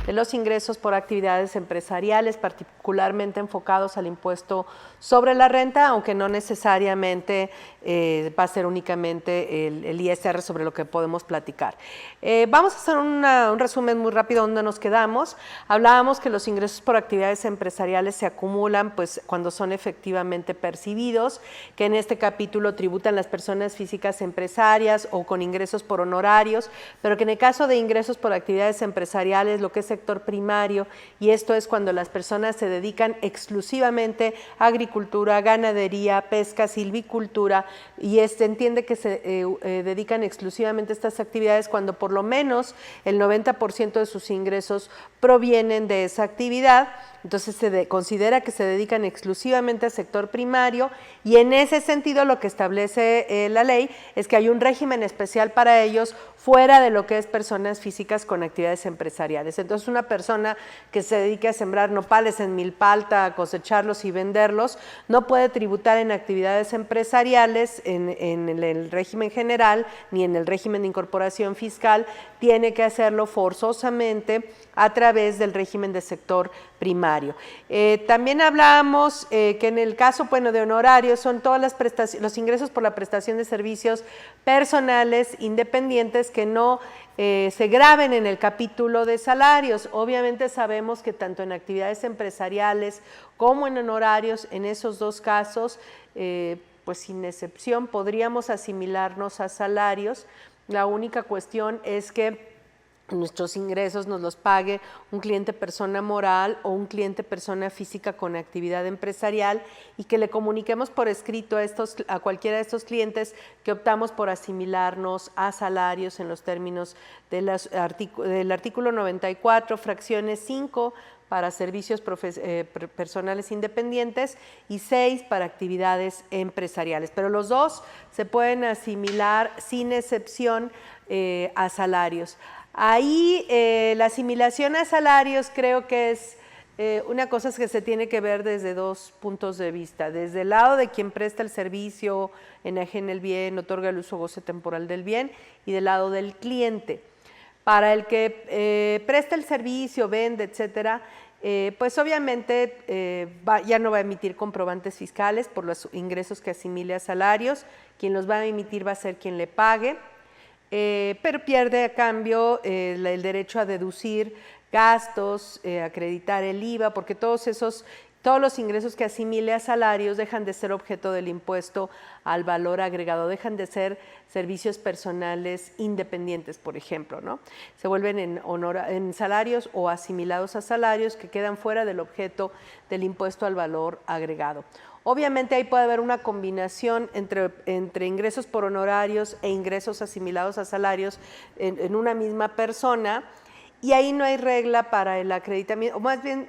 de los ingresos por actividades empresariales, particularmente enfocados al impuesto sobre la renta, aunque no necesariamente va a ser únicamente el ISR sobre lo que podemos platicar. Vamos a hacer un resumen muy rápido donde nos quedamos. Hablábamos que los ingresos por actividades empresariales se acumulan pues, cuando son efectivamente percibidos, que en este capítulo tributan las personas físicas empresarias o con ingresos por honorarios, pero que en el caso de ingresos por actividades empresariales, lo que es sector primario, y esto es cuando las personas se dedican exclusivamente a agricultura, ganadería, pesca, silvicultura, y se entiende que se dedican exclusivamente a estas actividades cuando por lo menos el 90% de sus ingresos provienen de esa actividad. Entonces se considera que se dedican exclusivamente al sector primario, y en ese sentido lo que establece la ley es que hay un régimen especial para ellos fuera de lo que es personas físicas con actividades empresariales. Entonces una persona que se dedique a sembrar nopales en milpalta, a cosecharlos y venderlos, no puede tributar en actividades empresariales en el régimen general ni en el régimen de incorporación fiscal, tiene que hacerlo forzosamente a través del régimen de sector primario. También hablábamos que en el caso de honorarios son todas las los ingresos por la prestación de servicios personales independientes que no se graben en el capítulo de salarios. Obviamente sabemos que tanto en actividades empresariales como en honorarios, en esos dos casos, pues sin excepción podríamos asimilarnos a salarios. La única cuestión es que nuestros ingresos nos los pague un cliente persona moral o un cliente persona física con actividad empresarial, y que le comuniquemos por escrito a cualquiera de estos clientes que optamos por asimilarnos a salarios en los términos del artículo 94, fracciones 5, para servicios personales independientes y 6 para actividades empresariales. Pero los dos se pueden asimilar sin excepción a salarios. Ahí la asimilación a salarios creo que es una cosa que se tiene que ver desde dos puntos de vista. Desde el lado de quien presta el servicio, enajena el bien, otorga el uso o goce temporal del bien, y del lado del cliente. Para el que presta el servicio, vende, etcétera, pues obviamente ya no va a emitir comprobantes fiscales por los ingresos que asimile a salarios. Quien los va a emitir va a ser quien le pague. Pero pierde a cambio el derecho a deducir gastos, acreditar el IVA, porque todos los ingresos que asimile a salarios dejan de ser objeto del impuesto al valor agregado, dejan de ser servicios personales independientes, por ejemplo, ¿no? Se vuelven en salarios o asimilados a salarios que quedan fuera del objeto del impuesto al valor agregado. Obviamente ahí puede haber una combinación entre ingresos por honorarios e ingresos asimilados a salarios en una misma persona, y ahí no hay regla para el acreditamiento, o más bien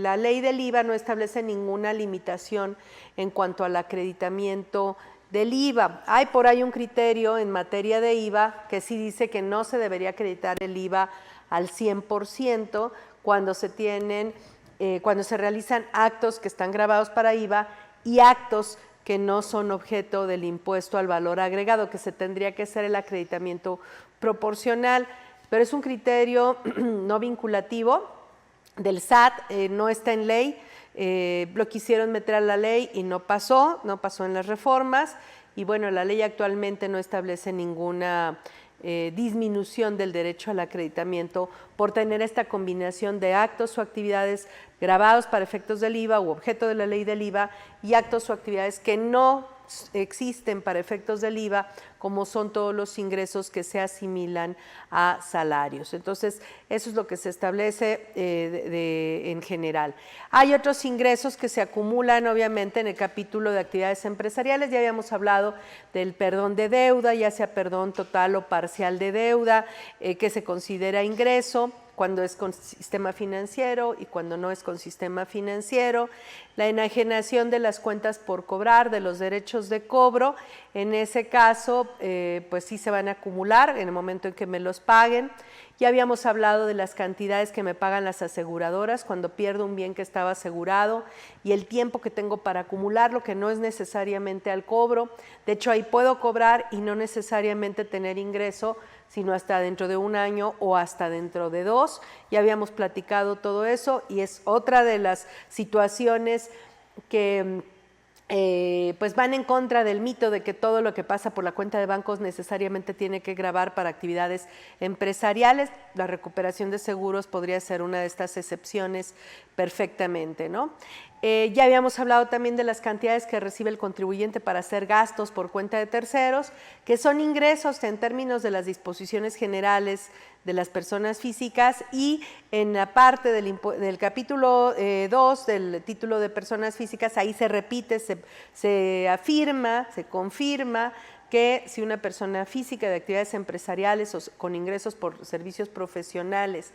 la ley del IVA no establece ninguna limitación en cuanto al acreditamiento del IVA. Hay por ahí un criterio en materia de IVA que sí dice que no se debería acreditar el IVA al 100% cuando se realizan actos que están grabados para IVA y actos que no son objeto del impuesto al valor agregado, que se tendría que hacer el acreditamiento proporcional, pero es un criterio no vinculativo del SAT, no está en ley, lo quisieron meter a la ley y no pasó en las reformas, y bueno, la ley actualmente no establece ninguna disminución del derecho al acreditamiento por tener esta combinación de actos o actividades grabados para efectos del IVA u objeto de la ley del IVA, y actos o actividades que no existen para efectos del IVA, como son todos los ingresos que se asimilan a salarios. Entonces, eso es lo que se establece en general. Hay otros ingresos que se acumulan, obviamente, en el capítulo de actividades empresariales. Ya habíamos hablado del perdón de deuda, ya sea perdón total o parcial de deuda, que se considera ingreso cuando es con sistema financiero y cuando no es con sistema financiero, la enajenación de las cuentas por cobrar, de los derechos de cobro, En ese caso, pues sí se van a acumular en el momento en que me los paguen. Ya habíamos hablado de las cantidades que me pagan las aseguradoras cuando pierdo un bien que estaba asegurado y el tiempo que tengo para acumularlo, que no es necesariamente al cobro. De hecho, ahí puedo cobrar y no necesariamente tener ingreso, sino hasta dentro de un año o hasta dentro de 2. Ya habíamos platicado todo eso y es otra de las situaciones que pues van en contra del mito de que todo lo que pasa por la cuenta de bancos necesariamente tiene que gravar para actividades empresariales. La recuperación de seguros podría ser una de estas excepciones perfectamente, ¿no? Ya habíamos hablado también de las cantidades que recibe el contribuyente para hacer gastos por cuenta de terceros, que son ingresos en términos de las disposiciones generales de las personas físicas, y en la parte del capítulo 2 del título de personas físicas, ahí se repite, se afirma, se confirma que si una persona física de actividades empresariales o con ingresos por servicios profesionales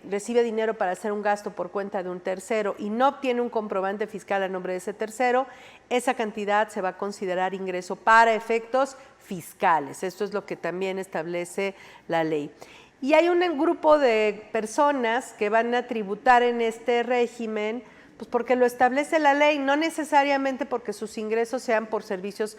recibe dinero para hacer un gasto por cuenta de un tercero y no obtiene un comprobante fiscal a nombre de ese tercero, esa cantidad se va a considerar ingreso para efectos fiscales. Esto es lo que también establece la ley. Y hay un grupo de personas que van a tributar en este régimen, pues porque lo establece la ley, no necesariamente porque sus ingresos sean por servicios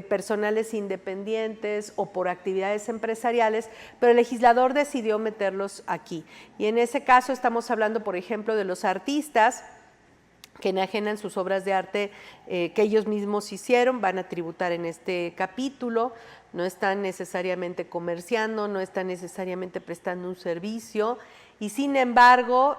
personales independientes o por actividades empresariales, pero el legislador decidió meterlos aquí. Y en ese caso estamos hablando, por ejemplo, de los artistas que enajenan sus obras de arte que ellos mismos hicieron, van a tributar en este capítulo, no están necesariamente comerciando, no están necesariamente prestando un servicio, y sin embargo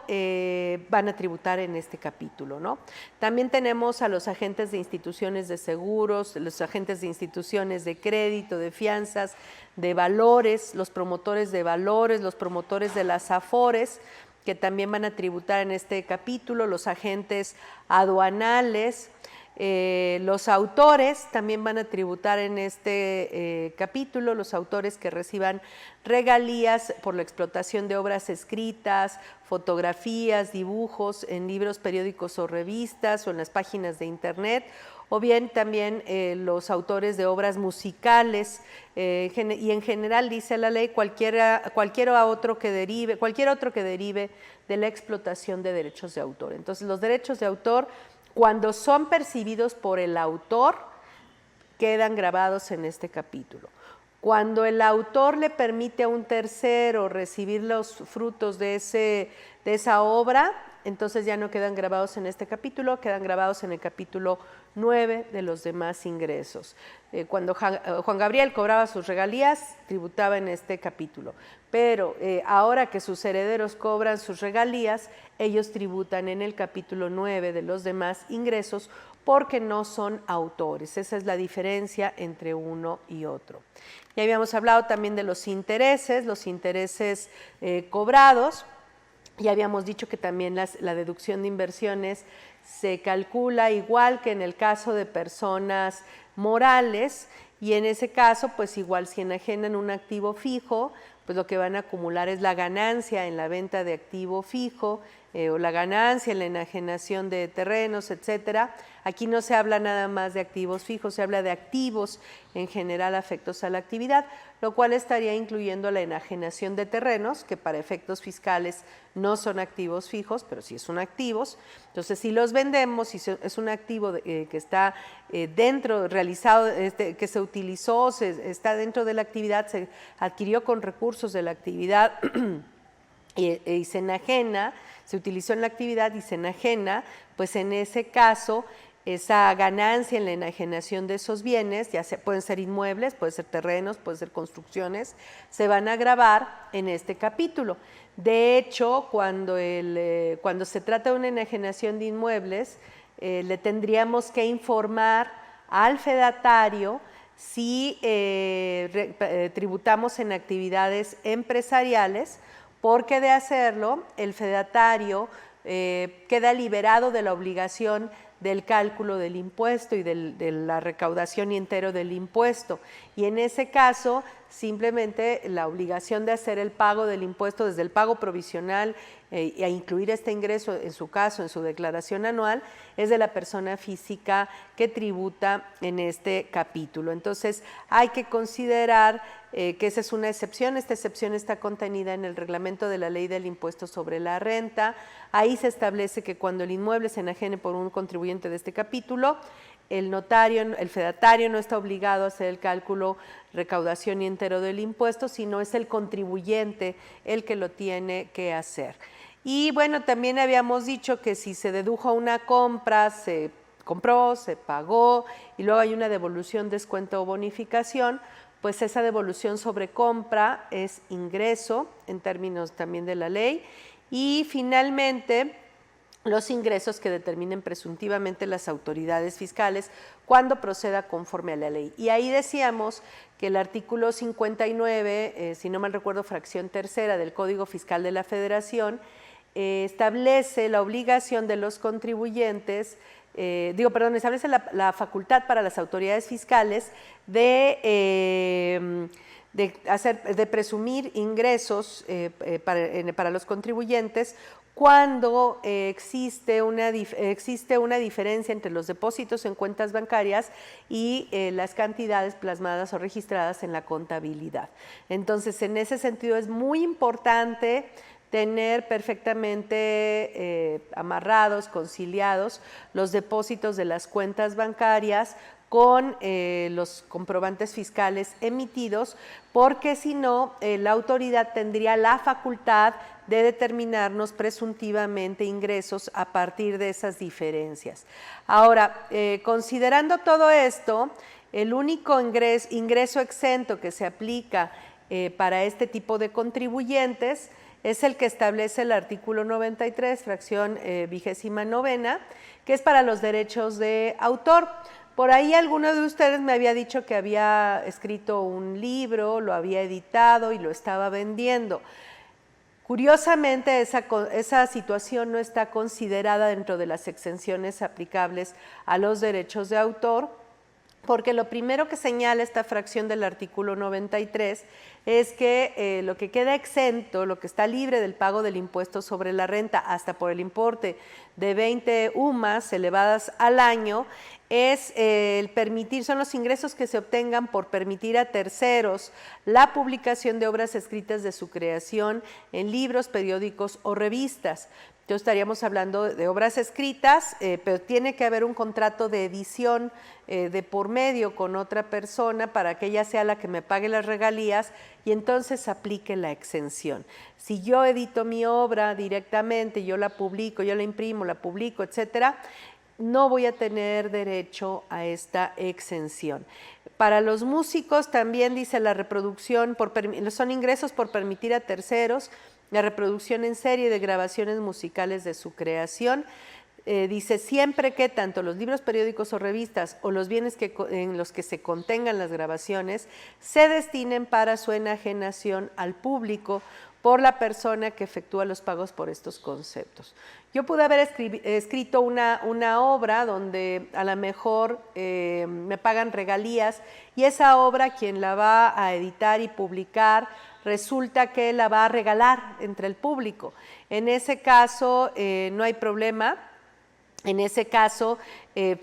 van a tributar en este capítulo, ¿no? También tenemos a los agentes de instituciones de seguros, los agentes de instituciones de crédito, de fianzas, de valores, los promotores de valores, los promotores de las afores, que también van a tributar en este capítulo, los agentes aduanales, los autores también van a tributar en este capítulo, los autores que reciban regalías por la explotación de obras escritas, fotografías, dibujos en libros, periódicos o revistas o en las páginas de internet, o bien también los autores de obras musicales, y en general dice la ley cualquier otro que derive de la explotación de derechos de autor. Entonces los derechos de autor, cuando son percibidos por el autor, quedan grabados en este capítulo. Cuando el autor le permite a un tercero recibir los frutos de esa obra, entonces ya no quedan grabados en este capítulo, quedan grabados en el capítulo 9 de los demás ingresos. Cuando Juan Gabriel cobraba sus regalías, tributaba en este capítulo, pero ahora que sus herederos cobran sus regalías, ellos tributan en el capítulo 9 de los demás ingresos porque no son autores. Esa es la diferencia entre uno y otro. Ya habíamos hablado también de los intereses cobrados. Ya habíamos dicho que también la deducción de inversiones se calcula igual que en el caso de personas morales, y en ese caso, pues igual si enajenan un activo fijo, pues lo que van a acumular es la ganancia en la venta de activo fijo o la ganancia en la enajenación de terrenos, etcétera. Aquí no se habla nada más de activos fijos, se habla de activos en general afectos a la actividad, lo cual estaría incluyendo la enajenación de terrenos, que para efectos fiscales no son activos fijos, pero sí son activos. Entonces, si los vendemos, si es un activo que está dentro, realizado, que se utilizó, está dentro de la actividad, se adquirió con recursos de la actividad y se enajena, se utilizó en la actividad y se enajena, pues en ese caso esa ganancia en la enajenación de esos bienes, pueden ser inmuebles, pueden ser terrenos, pueden ser construcciones, se van a gravar en este capítulo. De hecho, cuando se trata de una enajenación de inmuebles, le tendríamos que informar al fedatario si tributamos en actividades empresariales, porque de hacerlo, el fedatario queda liberado de la obligación del cálculo del impuesto y de la recaudación y entero del impuesto. Y en ese caso, simplemente la obligación de hacer el pago del impuesto desde el pago provisional e incluir este ingreso, en su caso, en su declaración anual, es de la persona física que tributa en este capítulo. Entonces, hay que considerar que esa es una excepción. Esta excepción está contenida en el reglamento de la Ley del Impuesto sobre la Renta. Ahí se establece que cuando el inmueble se enajene por un contribuyente de este capítulo, el notario, el fedatario no está obligado a hacer el cálculo, recaudación y entero del impuesto, sino es el contribuyente el que lo tiene que hacer. Y bueno, también habíamos dicho que si se dedujo una compra, se compró, se pagó y luego hay una devolución, descuento o bonificación, pues esa devolución sobre compra es ingreso en términos también de la ley. Y finalmente, los ingresos que determinen presuntivamente las autoridades fiscales cuando proceda conforme a la ley. Y ahí decíamos que el artículo 59, si no mal recuerdo, fracción tercera del Código Fiscal de la Federación, establece la obligación de los contribuyentes, establece la facultad para las autoridades fiscales de presumir ingresos para los contribuyentes cuando existe una diferencia entre los depósitos en cuentas bancarias y las cantidades plasmadas o registradas en la contabilidad. Entonces, en ese sentido es muy importante tener perfectamente amarrados, conciliados los depósitos de las cuentas bancarias con los comprobantes fiscales emitidos, porque si no, la autoridad tendría la facultad de determinarnos presuntivamente ingresos a partir de esas diferencias. Ahora, considerando todo esto, el único ingreso exento que se aplica para este tipo de contribuyentes es el que establece el artículo 93, fracción 29ª, que es para los derechos de autor. Por ahí alguno de ustedes me había dicho que había escrito un libro, lo había editado y lo estaba vendiendo. Curiosamente, esa situación no está considerada dentro de las exenciones aplicables a los derechos de autor, porque lo primero que señala esta fracción del artículo 93 es que lo que queda exento, lo que está libre del pago del impuesto sobre la renta hasta por el importe de 20 UMAS elevadas al año, es son los ingresos que se obtengan por permitir a terceros la publicación de obras escritas de su creación en libros, periódicos o revistas. Entonces estaríamos hablando de obras escritas, pero tiene que haber un contrato de edición de por medio con otra persona para que ella sea la que me pague las regalías y entonces aplique la exención. Si yo edito mi obra directamente, yo la publico, yo la imprimo, la publico, etcétera, no voy a tener derecho a esta exención. Para los músicos también dice la reproducción, son ingresos por permitir a terceros la reproducción en serie de grabaciones musicales de su creación. Dice siempre que tanto los libros, periódicos o revistas o los bienes en los que se contengan las grabaciones se destinen para su enajenación al público por la persona que efectúa los pagos por estos conceptos. Yo pude haber escrito una obra donde a lo mejor me pagan regalías y esa obra quien la va a editar y publicar resulta que la va a regalar entre el público. En ese caso no hay problema. En ese caso,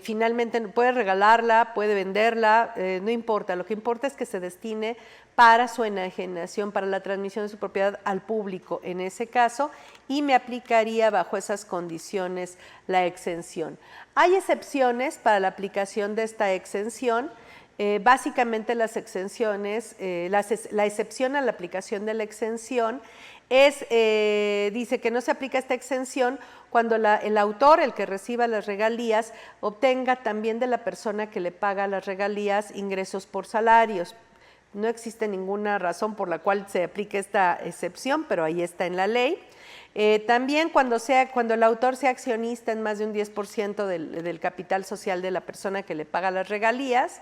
finalmente puede regalarla, puede venderla, no importa. Lo que importa es que se destine para su enajenación, para la transmisión de su propiedad al público en ese caso, y me aplicaría bajo esas condiciones la exención. Hay excepciones para la aplicación de esta exención. Básicamente las exenciones, la excepción a la aplicación de la exención dice que no se aplica esta exención cuando el autor, el que reciba las regalías, obtenga también de la persona que le paga las regalías ingresos por salarios. No existe ninguna razón por la cual se aplique esta excepción, pero ahí está en la ley. También cuando el autor sea accionista en más de un 10% del capital social de la persona que le paga las regalías.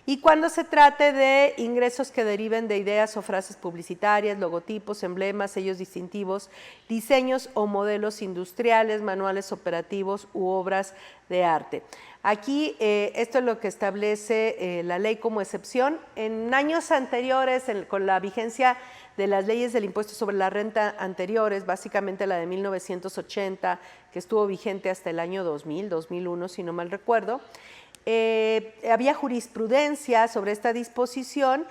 Y cuando se trate de ingresos que deriven de ideas o frases publicitarias, logotipos, emblemas, sellos distintivos, diseños o modelos industriales, manuales operativos u obras de arte. Aquí esto es lo que establece la ley como excepción. En años anteriores, con la vigencia de las leyes del impuesto sobre la renta anteriores, básicamente la de 1980, que estuvo vigente hasta el año 2000, 2001, si no mal recuerdo, había jurisprudencia sobre esta disposición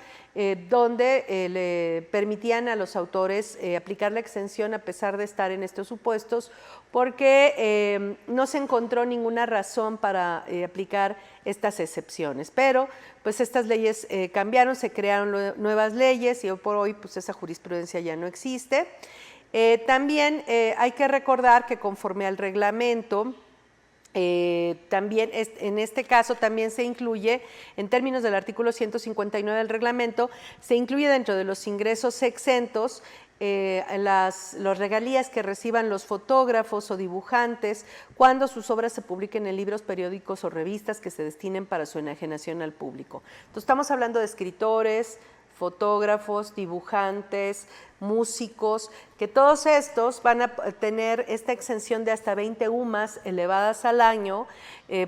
donde le permitían a los autores aplicar la exención a pesar de estar en estos supuestos, porque no se encontró ninguna razón para aplicar estas excepciones. Pero pues estas leyes cambiaron, se crearon nuevas leyes y hoy por hoy pues esa jurisprudencia ya no existe. También hay que recordar que conforme al reglamento, también en este caso también se incluye, en términos del artículo 159 del reglamento, se incluye dentro de los ingresos exentos las regalías que reciban los fotógrafos o dibujantes cuando sus obras se publiquen en libros, periódicos o revistas que se destinen para su enajenación al público. Entonces estamos hablando de escritores, fotógrafos, dibujantes, músicos, que todos estos van a tener esta exención de hasta 20 UMAS elevadas al año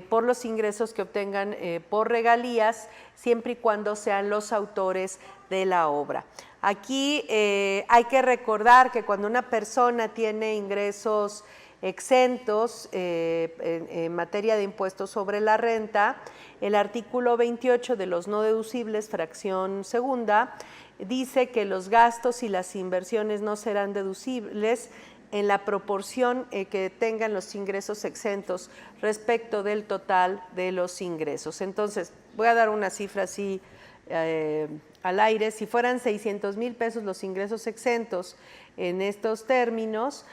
por los ingresos que obtengan por regalías, siempre y cuando sean los autores de la obra. Aquí hay que recordar que cuando una persona tiene ingresos exentos en materia de impuestos sobre la renta, el artículo 28 de los no deducibles, fracción segunda, dice que los gastos y las inversiones no serán deducibles en la proporción que tengan los ingresos exentos respecto del total de los ingresos. Entonces, voy a dar una cifra así al aire. Si fueran 600,000 pesos los ingresos exentos en estos términos,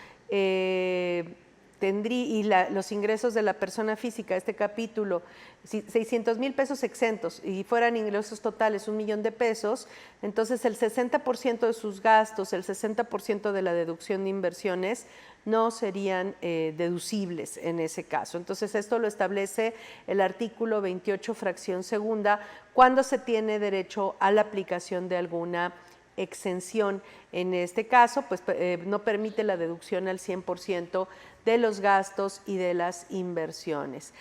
los ingresos de la persona física, este capítulo, 600,000 pesos exentos y fueran ingresos totales 1,000,000 de pesos, entonces el 60% de sus gastos, el 60% de la deducción de inversiones no serían deducibles en ese caso. Entonces esto lo establece el artículo 28, fracción segunda, cuando se tiene derecho a la aplicación de alguna exención. En este caso, pues no permite la deducción al 100% de los gastos y de las inversiones.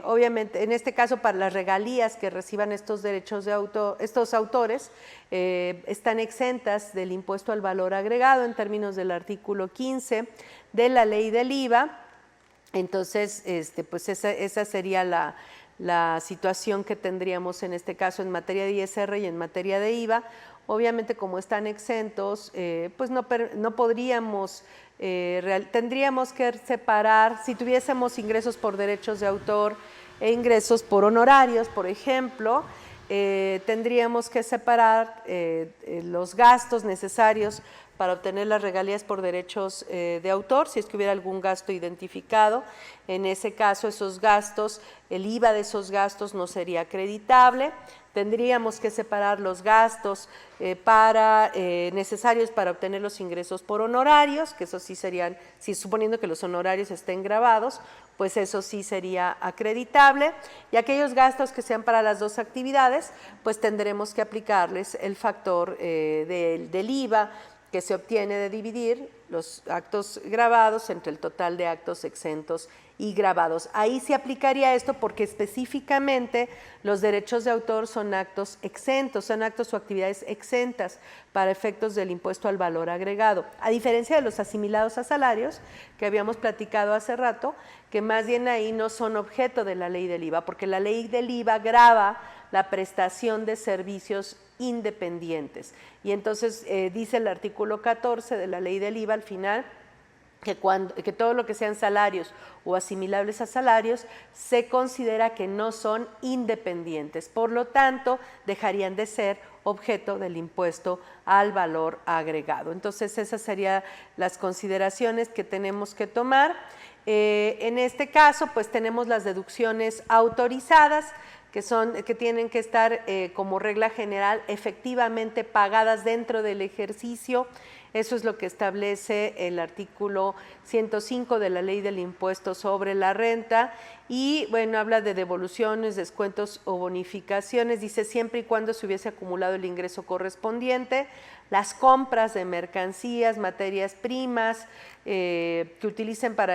Obviamente, en este caso, para las regalías que reciban estos derechos de autor, estos autores están exentas del impuesto al valor agregado en términos del artículo 15 de la ley del IVA. Entonces, pues esa sería la situación que tendríamos en este caso en materia de ISR y en materia de IVA. Obviamente, como están exentos, pues no podríamos, tendríamos que separar, si tuviésemos ingresos por derechos de autor e ingresos por honorarios, por ejemplo, tendríamos que separar los gastos necesarios para obtener las regalías por derechos de autor, si es que hubiera algún gasto identificado. En ese caso, esos gastos, el IVA de esos gastos no sería acreditable. Tendríamos que separar los gastos necesarios para obtener los ingresos por honorarios, que eso sí serían, si suponiendo que los honorarios estén grabados, pues eso sí sería acreditable. Y aquellos gastos que sean para las dos actividades, pues tendremos que aplicarles el factor del IVA, que se obtiene de dividir los actos grabados entre el total de actos exentos y grabados. Ahí se aplicaría esto porque específicamente los derechos de autor son actos exentos, son actos o actividades exentas para efectos del impuesto al valor agregado, a diferencia de los asimilados a salarios que habíamos platicado hace rato, que más bien ahí no son objeto de la ley del IVA, porque la ley del IVA grava la prestación de servicios independientes. Y entonces dice el artículo 14 de la ley del IVA al final que todo lo que sean salarios o asimilables a salarios se considera que no son independientes, por lo tanto dejarían de ser objeto del impuesto al valor agregado. Entonces esas serían las consideraciones que tenemos que tomar. En este caso pues tenemos las deducciones autorizadas, que tienen que estar como regla general efectivamente pagadas dentro del ejercicio Eso es lo que establece el artículo 105 de la Ley del Impuesto sobre la Renta. Y bueno, habla de devoluciones, descuentos o bonificaciones, dice siempre y cuando se hubiese acumulado el ingreso correspondiente, las compras de mercancías, materias primas que utilicen para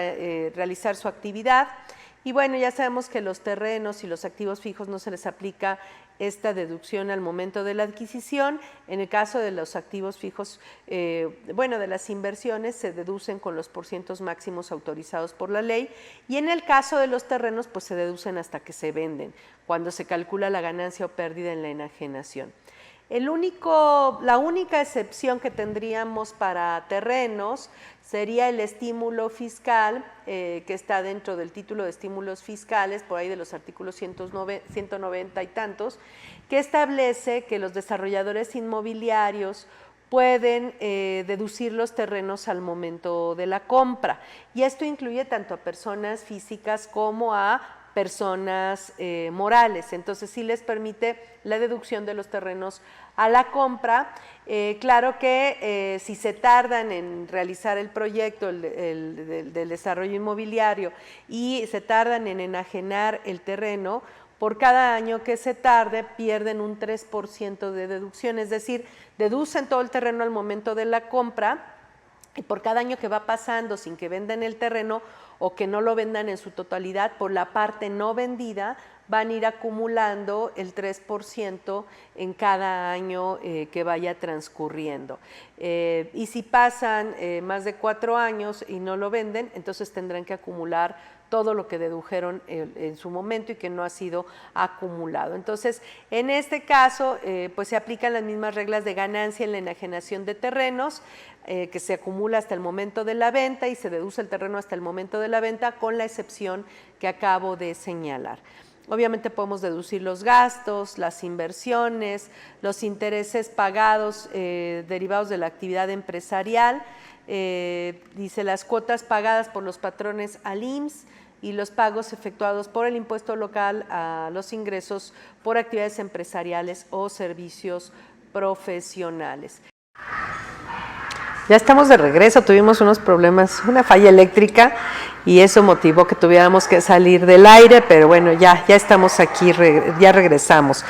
realizar su actividad. Y bueno, ya sabemos que los terrenos y los activos fijos no se les aplica esta deducción al momento de la adquisición. En el caso de los activos fijos, bueno, de las inversiones se deducen con los porcientos máximos autorizados por la ley, y en el caso de los terrenos, pues se deducen hasta que se venden, cuando se calcula la ganancia o pérdida en la enajenación. La única excepción que tendríamos para terrenos sería el estímulo fiscal, que está dentro del título de estímulos fiscales, por ahí de los artículos 190 y tantos, que establece que los desarrolladores inmobiliarios pueden deducir los terrenos al momento de la compra. Y esto incluye tanto a personas físicas como a personas morales. Entonces sí les permite la deducción de los terrenos a la compra. Claro que si se tardan en realizar el proyecto del desarrollo inmobiliario y se tardan en enajenar el terreno, por cada año que se tarde pierden un 3% de deducción, es decir, deducen todo el terreno al momento de la compra, y por cada año que va pasando sin que vendan el terreno o que no lo vendan en su totalidad, por la parte no vendida van a ir acumulando el 3% en cada año que vaya transcurriendo. Y si pasan más de 4 años y no lo venden, entonces tendrán que acumular todo lo que dedujeron en su momento y que no ha sido acumulado. Entonces, en este caso, pues se aplican las mismas reglas de ganancia en la enajenación de terrenos, que se acumula hasta el momento de la venta y se deduce el terreno hasta el momento de la venta, con la excepción que acabo de señalar. Obviamente podemos deducir los gastos, las inversiones, los intereses pagados derivados de la actividad empresarial, dice las cuotas pagadas por los patrones al IMSS y los pagos efectuados por el impuesto local a los ingresos por actividades empresariales o servicios profesionales. Ya estamos de regreso, tuvimos unos problemas, una falla eléctrica, y eso motivó que tuviéramos que salir del aire, pero bueno, ya estamos aquí, ya regresamos.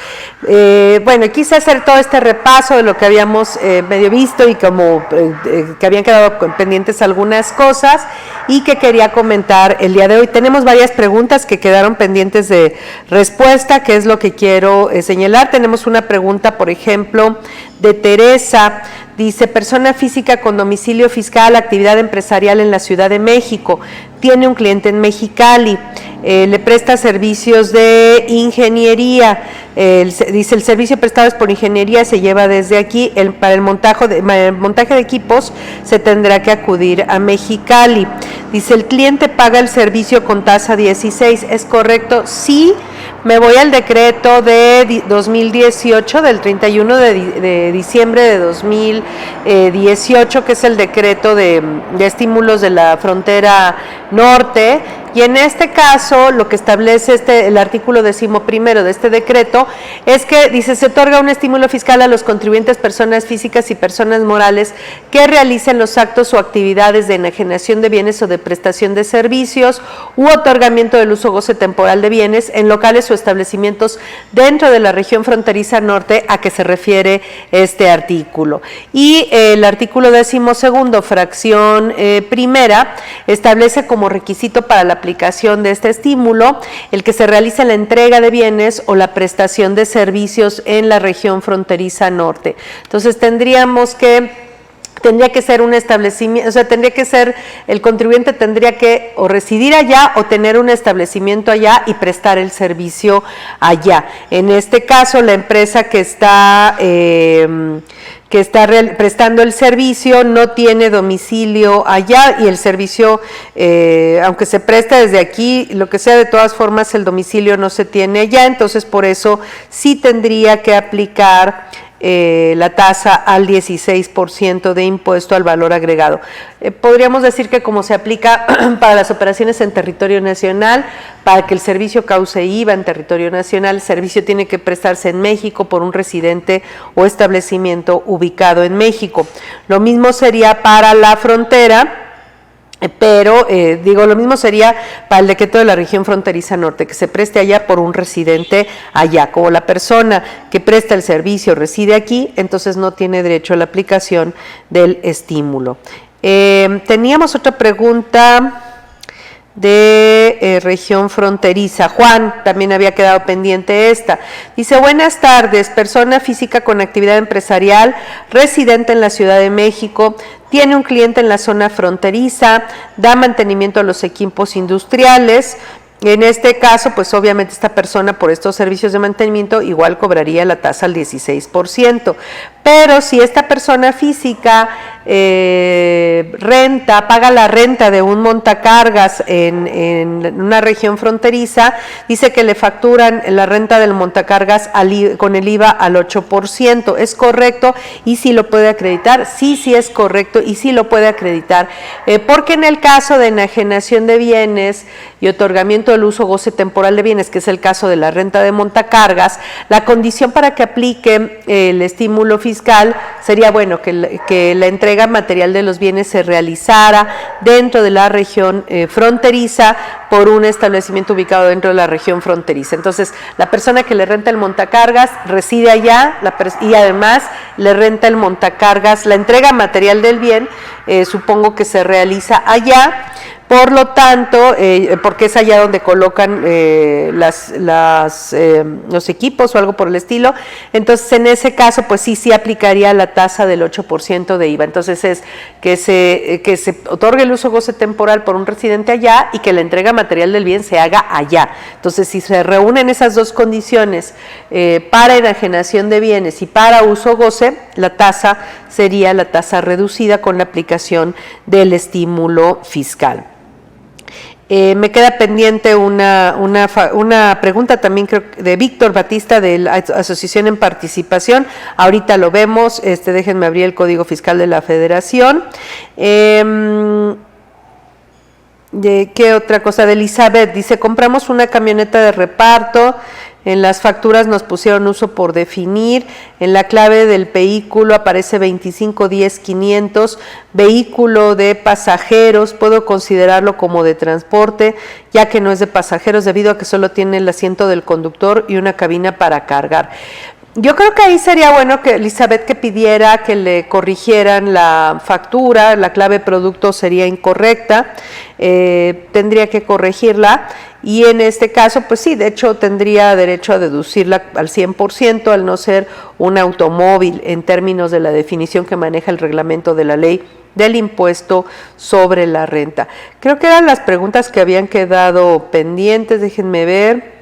Bueno, quise hacer todo este repaso de lo que habíamos medio visto y como que habían quedado pendientes algunas cosas y que quería comentar el día de hoy. Tenemos varias preguntas que quedaron pendientes de respuesta, que es lo que quiero señalar. Tenemos una pregunta, por ejemplo, de Teresa. Dice, persona física con domicilio fiscal, actividad empresarial en la Ciudad de México, tiene un cliente en Mexicali, le presta servicios de ingeniería, dice el servicio prestado es por ingeniería, se lleva desde aquí, para el montaje de equipos se tendrá que acudir a Mexicali. Dice, el cliente paga el servicio con tasa 16, ¿es correcto? Sí. Me voy al decreto de 2018, del 31 de diciembre de 2018, que es el decreto de estímulos de la frontera norte, y en este caso lo que establece el artículo 11º de este decreto es que dice, se otorga un estímulo fiscal a los contribuyentes, personas físicas y personas morales que realicen los actos o actividades de enajenación de bienes o de prestación de servicios u otorgamiento del uso o goce temporal de bienes en locales o establecimientos dentro de la región fronteriza norte a que se refiere este artículo. Y el artículo 12º, fracción primera, establece como requisito para la aplicación de este estímulo el que se realice la entrega de bienes o la prestación de servicios en la región fronteriza norte. Entonces tendría que ser un establecimiento, o sea, el contribuyente tendría que o residir allá o tener un establecimiento allá y prestar el servicio allá. En este caso, la empresa que está prestando el servicio no tiene domicilio allá y el servicio, aunque se presta desde aquí, lo que sea, de todas formas el domicilio no se tiene allá, entonces por eso sí tendría que aplicar la tasa al 16% de impuesto al valor agregado. Podríamos decir que como se aplica para las operaciones en territorio nacional, para que el servicio cause IVA en territorio nacional, el servicio tiene que prestarse en México por un residente o establecimiento ubicado en México. Lo mismo sería para la frontera, pero lo mismo sería para el decreto de la región fronteriza norte, que se preste allá por un residente allá. Como la persona que presta el servicio reside aquí, entonces no tiene derecho a la aplicación del estímulo. Teníamos otra pregunta de región fronteriza. Juan, también había quedado pendiente esta. Dice, buenas tardes, persona física con actividad empresarial, residente en la Ciudad de México, tiene un cliente en la zona fronteriza, da mantenimiento a los equipos industriales. En este caso, pues obviamente esta persona por estos servicios de mantenimiento igual cobraría la tasa al 16%, pero si esta persona física paga la renta de un montacargas en una región fronteriza, dice que le facturan la renta del montacargas con el IVA al 8%, ¿es correcto? ¿Y si lo puede acreditar? Sí es correcto y sí lo puede acreditar, porque en el caso de enajenación de bienes y otorgamiento del uso goce temporal de bienes, que es el caso de la renta de montacargas, la condición para que aplique el estímulo fiscal sería, que la entrega material de los bienes se realizara dentro de la región fronteriza por un establecimiento ubicado dentro de la región fronteriza. Entonces, la persona que le renta el montacargas reside allá y además le renta el montacargas, la entrega material del bien, supongo que se realiza allá. Por lo tanto, porque es allá donde colocan los equipos o algo por el estilo, entonces en ese caso pues sí aplicaría la tasa del 8% de IVA. Entonces es que se otorgue el uso goce temporal por un residente allá y que la entrega material del bien se haga allá. Entonces si se reúnen esas dos condiciones para enajenación de bienes y para uso goce, la tasa sería la tasa reducida con la aplicación del estímulo fiscal. Me queda pendiente una pregunta también creo de Víctor Batista de la Asociación en Participación. Ahorita lo vemos, déjenme abrir el Código Fiscal de la Federación. ¿Qué otra cosa? De Elizabeth, dice, compramos una camioneta de reparto. En las facturas nos pusieron uso por definir, en la clave del vehículo aparece 2510-500, vehículo de pasajeros, puedo considerarlo como de transporte, ya que no es de pasajeros debido a que solo tiene el asiento del conductor y una cabina para cargar. Yo creo que ahí sería bueno que Elizabeth que pidiera que le corrigieran la factura, la clave producto sería incorrecta, tendría que corregirla y en este caso pues sí, de hecho tendría derecho a deducirla al 100% al no ser un automóvil en términos de la definición que maneja el reglamento de la ley del impuesto sobre la renta. Creo que eran las preguntas que habían quedado pendientes, déjenme ver.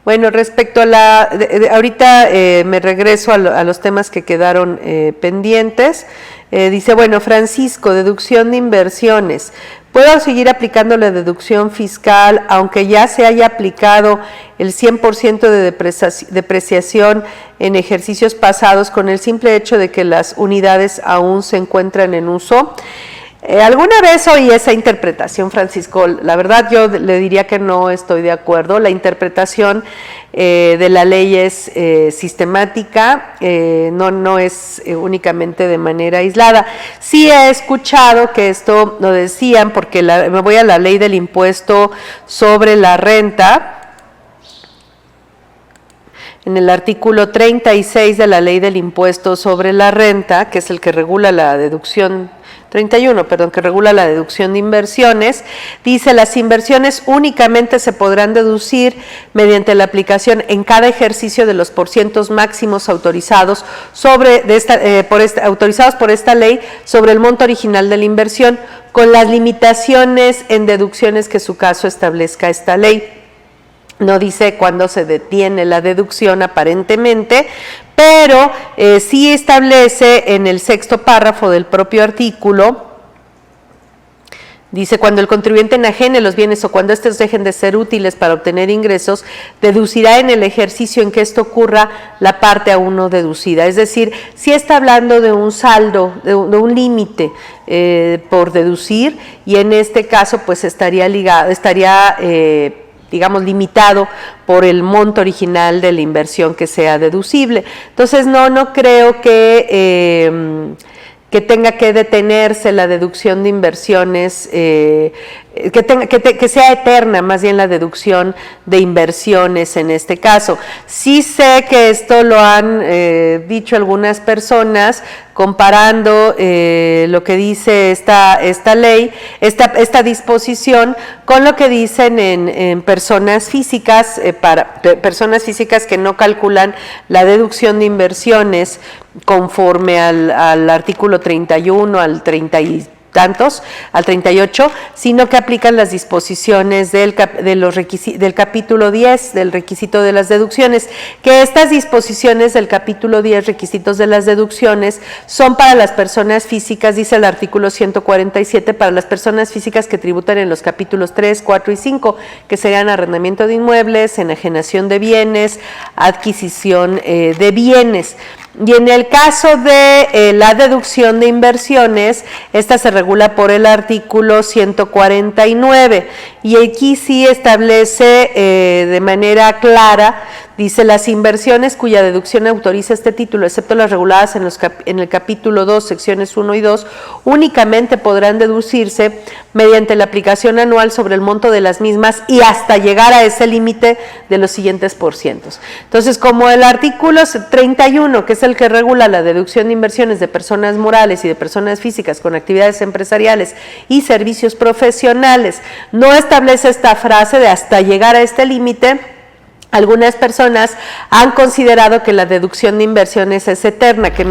Bueno, respecto a ahorita me regreso a los temas que quedaron pendientes. Dice, bueno, Francisco, deducción de inversiones. ¿Puedo seguir aplicando la deducción fiscal aunque ya se haya aplicado el 100% de depreciación en ejercicios pasados con el simple hecho de que las unidades aún se encuentran en uso? Alguna vez oí esa interpretación, Francisco. La verdad yo le diría que no estoy de acuerdo. La interpretación de la ley es sistemática, no es únicamente de manera aislada. Sí he escuchado que esto lo decían porque me voy a la ley del impuesto sobre la renta. En el artículo 36 de la ley del impuesto sobre la renta, que es el que regula la deducción 31, que regula la deducción de inversiones, dice las inversiones únicamente se podrán deducir mediante la aplicación en cada ejercicio de los porcientos máximos autorizados autorizados por esta ley sobre el monto original de la inversión, con las limitaciones en deducciones que su caso establezca esta ley. No dice cuándo se detiene la deducción aparentemente, pero sí establece en el 6º párrafo del propio artículo, Dice, cuando el contribuyente enajene los bienes o cuando estos dejen de ser útiles para obtener ingresos, deducirá en el ejercicio en que esto ocurra la parte a uno deducida. Es decir, si está hablando de un saldo, de un límite por deducir, y en este caso pues estaría ligado, digamos, limitado por el monto original de la inversión que sea deducible. Entonces, no creo que tenga que detenerse la deducción de inversiones, que sea eterna más bien la deducción de inversiones en este caso. Sí sé que esto lo han dicho algunas personas comparando lo que dice esta ley, esta disposición con lo que dicen en personas físicas, para personas físicas que no calculan la deducción de inversiones conforme al artículo 31, al 30 y tantos, al 38, sino que aplican las disposiciones del capítulo 10 del requisito de las deducciones, que estas disposiciones del capítulo 10, requisitos de las deducciones, son para las personas físicas, dice el artículo 147, para las personas físicas que tributan en los capítulos 3, 4 y 5, que serían arrendamiento de inmuebles, enajenación de bienes, adquisición de bienes. Y en el caso de la deducción de inversiones, esta se regula por el artículo 149 y aquí sí establece de manera clara, dice, las inversiones cuya deducción autoriza este título, excepto las reguladas en el capítulo 2, secciones 1 y 2, únicamente podrán deducirse mediante la aplicación anual sobre el monto de las mismas y hasta llegar a ese límite de los siguientes porcientos. Entonces, como el artículo 31, que es el que regula la deducción de inversiones de personas morales y de personas físicas con actividades empresariales y servicios profesionales, no establece esta frase de hasta llegar a este límite, algunas personas han considerado que la deducción de inversiones es eterna, que